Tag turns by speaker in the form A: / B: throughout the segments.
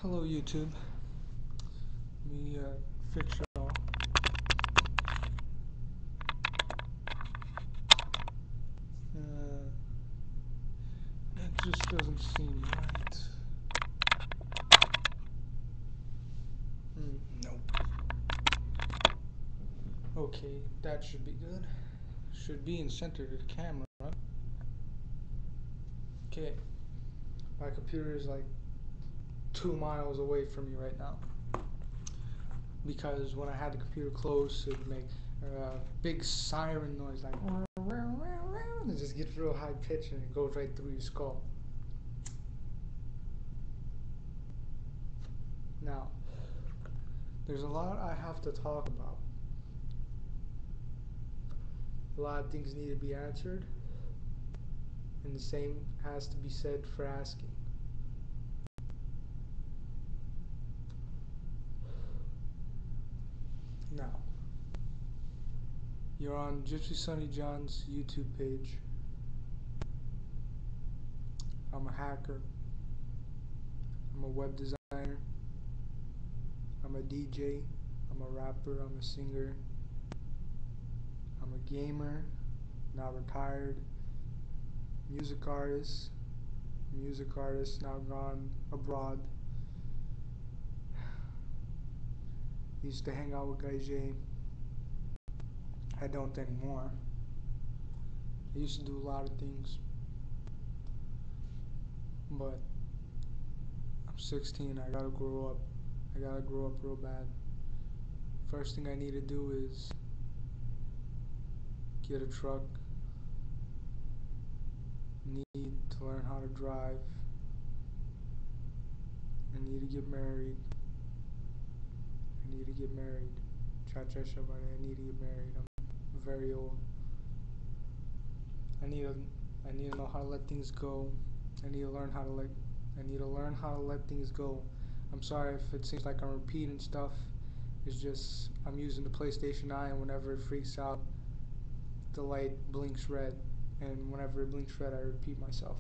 A: Hello YouTube. Let me fix it all. That just doesn't seem right. Nope. Okay, that should be good. Should be in center to the camera. Okay. My computer is like 2 miles away from me right now. Because when I had the computer close, it would make a big siren noise like and it just gets real high pitched and it goes right through your skull. Now, there's a lot I have to talk about. A lot of things need to be answered, and the same has to be said for asking. Now, you're on gypsysonnyjohn's YouTube page. I'm a hacker. I'm a web designer. I'm a DJ. I'm a rapper. I'm a singer. I'm a gamer, now retired. Music artist now gone abroad. Used to hang out with Guy J. I don't anymore. I used to do a lot of things, but I'm 16. I gotta grow up. I gotta grow up real bad. First thing I need to do is get a truck. Need to learn how to drive. I need to get married. I need to get married. I need to get married. I'm very old. I need to know how to let things go. I need to learn how to let things go. I'm sorry if it seems like I'm repeating stuff. It's just I'm using the PlayStation Eye, and whenever it freaks out, the light blinks red, and whenever it blinks red, I repeat myself.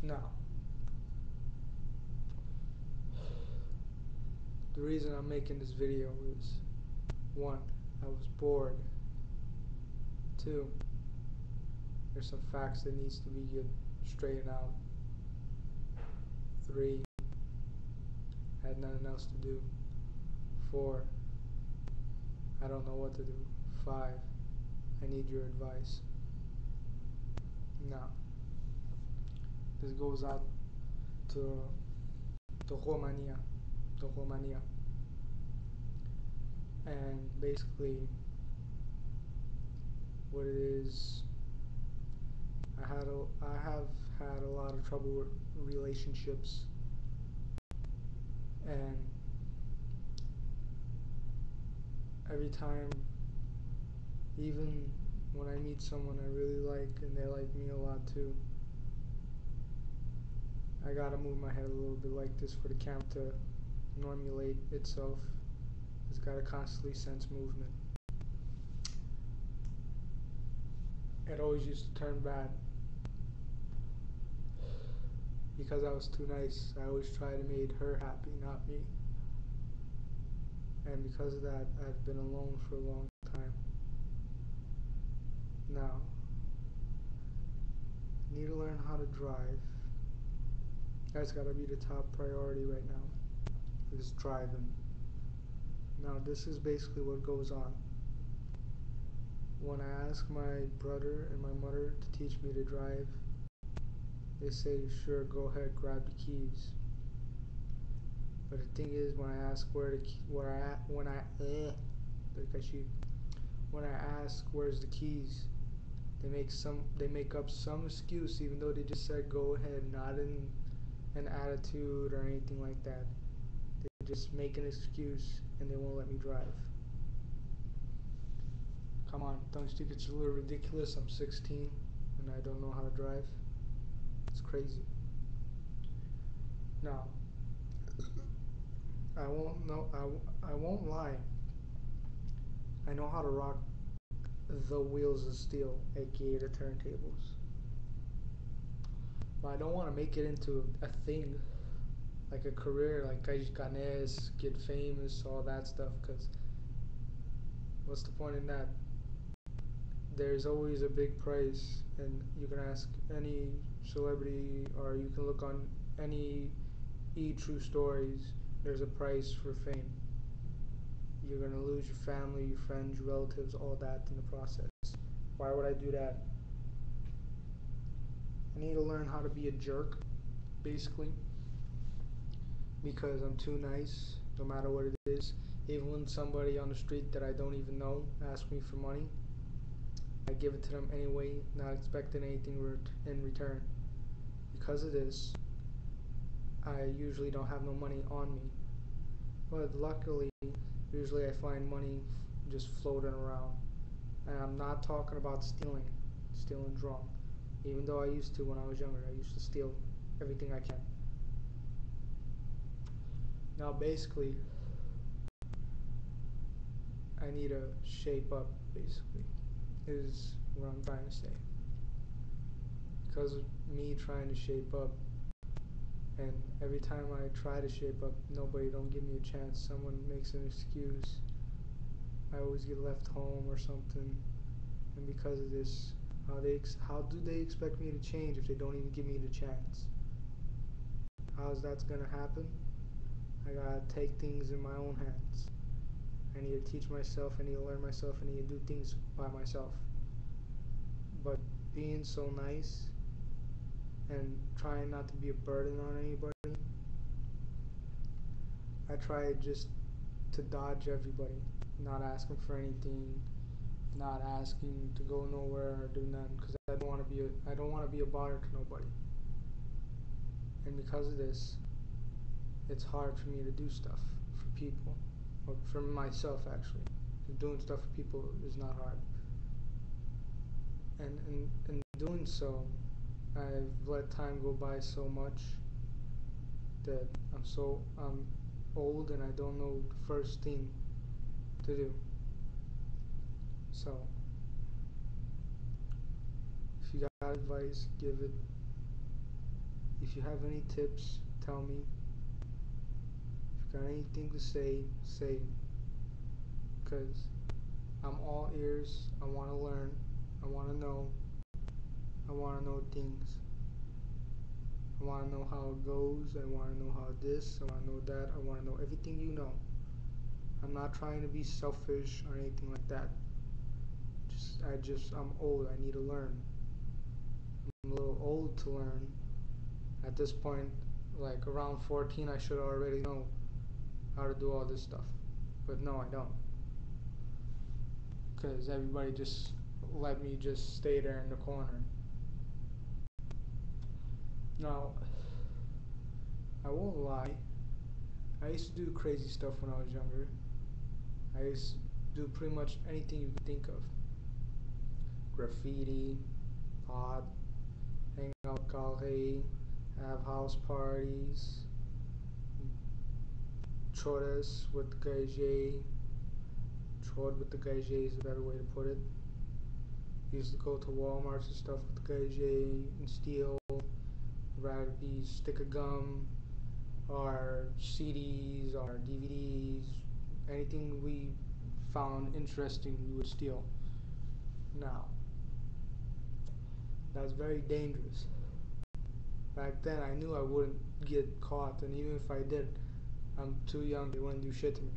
A: Now, the reason I'm making this video is 1. I was bored. 2. There's some facts that needs to be straightened out. 3. I had nothing else to do. 4. I don't know what to do. 5. I need your advice. Now, this goes out to Romania. And basically, what it is, I have had a lot of trouble with relationships, and every time, even when I meet someone I really like and they like me a lot too, I gotta move my head a little bit like this for the camera to normulate itself. It's gotta constantly sense movement. It always used to turn bad because I was too nice. I always tried to make her happy, not me. And because of that, I've been alone for a long time. Now, I need to learn how to drive. That's gotta be the top priority right now, is driving. Now, this is basically what goes on. When I ask my brother and my mother to teach me to drive, they say, sure, go ahead, grab the keys. But the thing is, when I ask when I ask where's the keys, they make up some excuse, even though they just said go ahead, not in an attitude or anything like that. They just make an excuse and they won't let me drive. Come on, don't you think it's a little ridiculous? I'm 16 and I don't know how to drive. It's crazy. Now, I won't lie. I know how to rock the wheels of steel, aka the turntables. But I don't want to make it into a thing, like a career, like ganes, get famous, all that stuff. Because what's the point in that? There's always a big price, and you can ask any celebrity, or you can look on any true stories. There's a price for fame. You're gonna lose your family, your friends, your relatives, all that in the process. Why would I do that? I need to learn how to be a jerk, basically, because I'm too nice, no matter what it is. Even when somebody on the street that I don't even know asks me for money, I give it to them anyway, not expecting anything in return. Because of this, I usually don't have no money on me. But luckily, usually I find money just floating around. And I'm not talking about stealing. Stealing's wrong. Even though I used to when I was younger, I used to steal everything I can. Now basically, I need to shape up, basically, is what I'm trying to say. Because of me trying to shape up, and every time I try to shape up, nobody don't give me a chance. Someone makes an excuse. I always get left home or something. And because of this, how do they expect me to change if they don't even give me the chance? How's that gonna happen? I gotta take things in my own hands. I need to teach myself, I need to learn myself, I need to do things by myself. But being so nice and trying not to be a burden on anybody, I try just to dodge everybody, not asking for anything, not asking to go nowhere or do nothing, because I don't want to be a bother to nobody. And because of this, it's hard for me to do stuff for people, or for myself actually. Doing stuff for people is not hard. And in doing so, I've let time go by so much that I'm old and I don't know the first thing to do. So, if you got advice, give it. If you have any tips, tell me. If you got anything to say, say it. Because I'm all ears. I want to learn. I want to know. I want to know things. I want to know how it goes. I want to know how this. I want to know that. I want to know everything you know. I'm not trying to be selfish or anything like that. I'm old. I need to learn. I'm a little old to learn. At this point, like around 14, I should already know how to do all this stuff. But no, I don't. Because everybody just let me just stay there in the corner. Now, I won't lie. I used to do crazy stuff when I was younger. I used to do pretty much anything you could think of. Graffiti, pot, hang out calle, have house parties, choras with the gaijay. Chod with the gaijay is a better way to put it. Used to go to Walmarts and stuff with the gaijay and steal, rather it be stick of gum or CDs or DVDs, anything we found interesting we would steal. Now, that's very dangerous. Back then I knew I wouldn't get caught, and even if I did, I'm too young, they wouldn't do shit to me.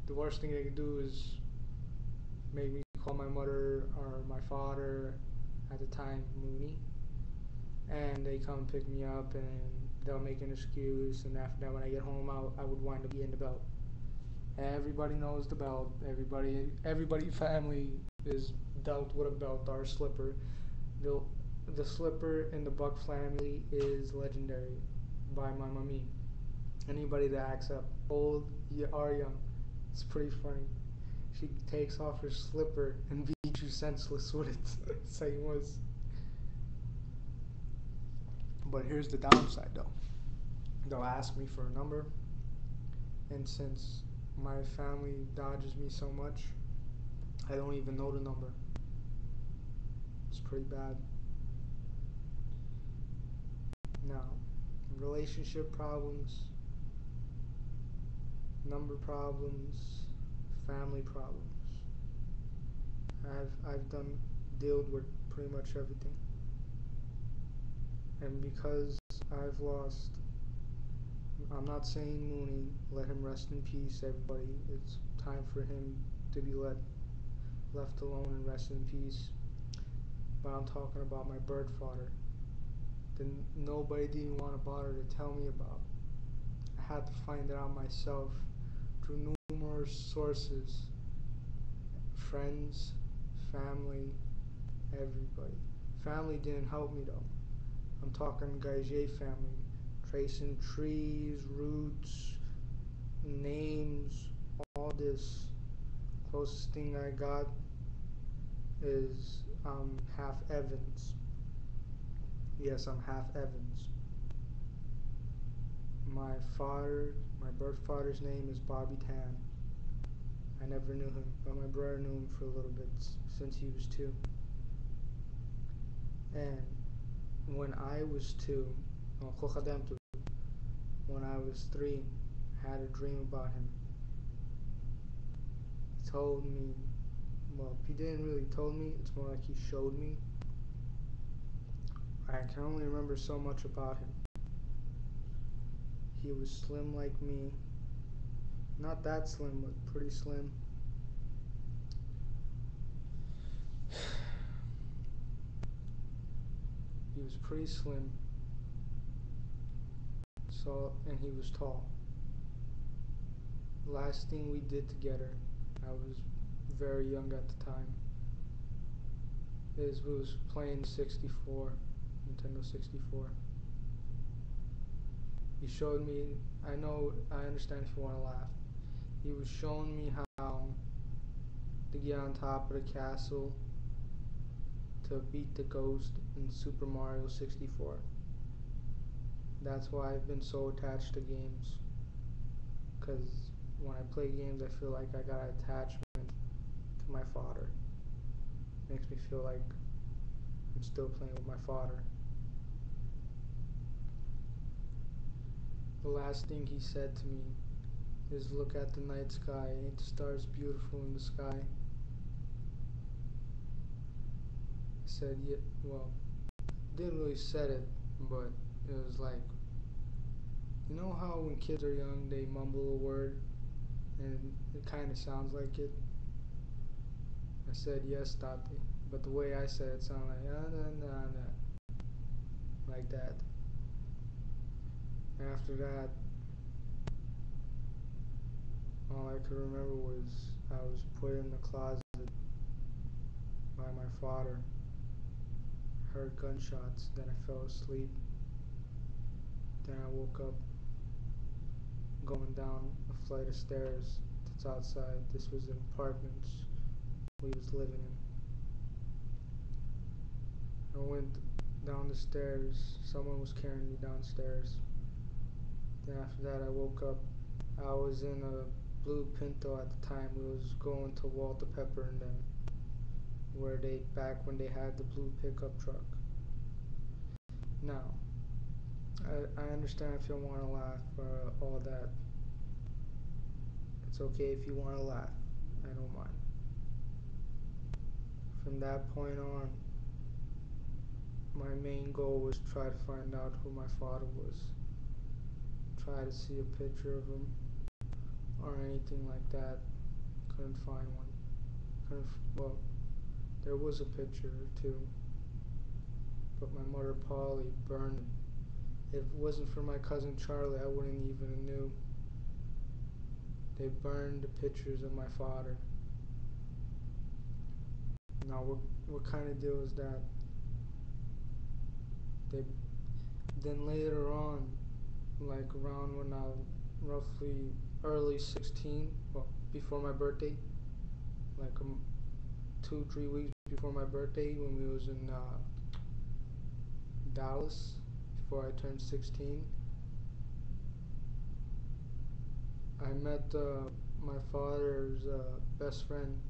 A: The worst thing they could do is make me call my mother or my father, at the time Mooney, and they come pick me up and they'll make an excuse, and after that when I get home I would wind up getting the belt. Everybody knows the belt. Everybody family is dealt with a belt or a slipper. The slipper in the Buck family is legendary by my mommy. Anybody that acts up, old or young, it's pretty funny. She takes off her slipper and beats you senseless with it. Same was. But here's the downside though. They'll ask me for a number, and since my family dodges me so much, I don't even know the number. It's pretty bad. Now, relationship problems, number problems, family problems. I've dealt with pretty much everything. And because I've lost, I'm not saying Mooney, let him rest in peace, everybody. It's time for him to be left alone and rest in peace. But I'm talking about my bird fodder that nobody didn't want to bother to tell me about. I had to find it out myself through numerous sources, friends, family, everybody. Family didn't help me though. I'm talking Gage family, tracing trees, roots, names, all this. Closest thing I got is half Evans. Yes, I'm half Evans. My birth father's name is Bobby Tan. I never knew him, but my brother knew him for a little bit since he was 2. And when I was 2, when I was 3, I had a dream about him. He told me, well, he didn't really tell me, it's more like he showed me. I can only remember so much about him. He was slim like me. Not that slim, but pretty slim. He was pretty slim. So, and he was tall. Last thing we did together, I was very young at the time, is we was playing 64, Nintendo 64. He showed me, I understand if you want to laugh. He was showing me how to get on top of the castle to beat the ghost in Super Mario 64. That's why I've been so attached to games. Because when I play games, I feel like I got an attachment to my father. It makes me feel like I'm still playing with my father. The last thing he said to me is, look at the night sky, ain't the stars beautiful in the sky? I said, yeah, well, didn't really said it, but it was like, you know how when kids are young they mumble a word and it kind of sounds like it? I said, yes, Tate, but the way I said it sounded like, nah, nah, nah, like that. After that, all I could remember was I was put in the closet by my father. I heard gunshots, then I fell asleep. Then I woke up going down a flight of stairs that's outside. This was an apartment we was living in. I went down the stairs. Someone was carrying me downstairs. Then after that I woke up. I was in a blue Pinto at the time. We was going to Walter Pepper and them, where they, back when they had the blue pickup truck. Now, I understand if you want to laugh or all that. It's okay if you want to laugh. I don't mind. From that point on, my main goal was to try to find out who my father was. Try to see a picture of him or anything like that. Couldn't find one. Well, there was a picture or two, but my mother Polly burned it. If it wasn't for my cousin Charlie, I wouldn't even knew. They burned the pictures of my father. Now, what kind of deal is that? Then later on, like around when I was roughly early 16, well, before my birthday, like 2-3 weeks before my birthday, when we was in Dallas, before I turned 16, I met my father's best friend.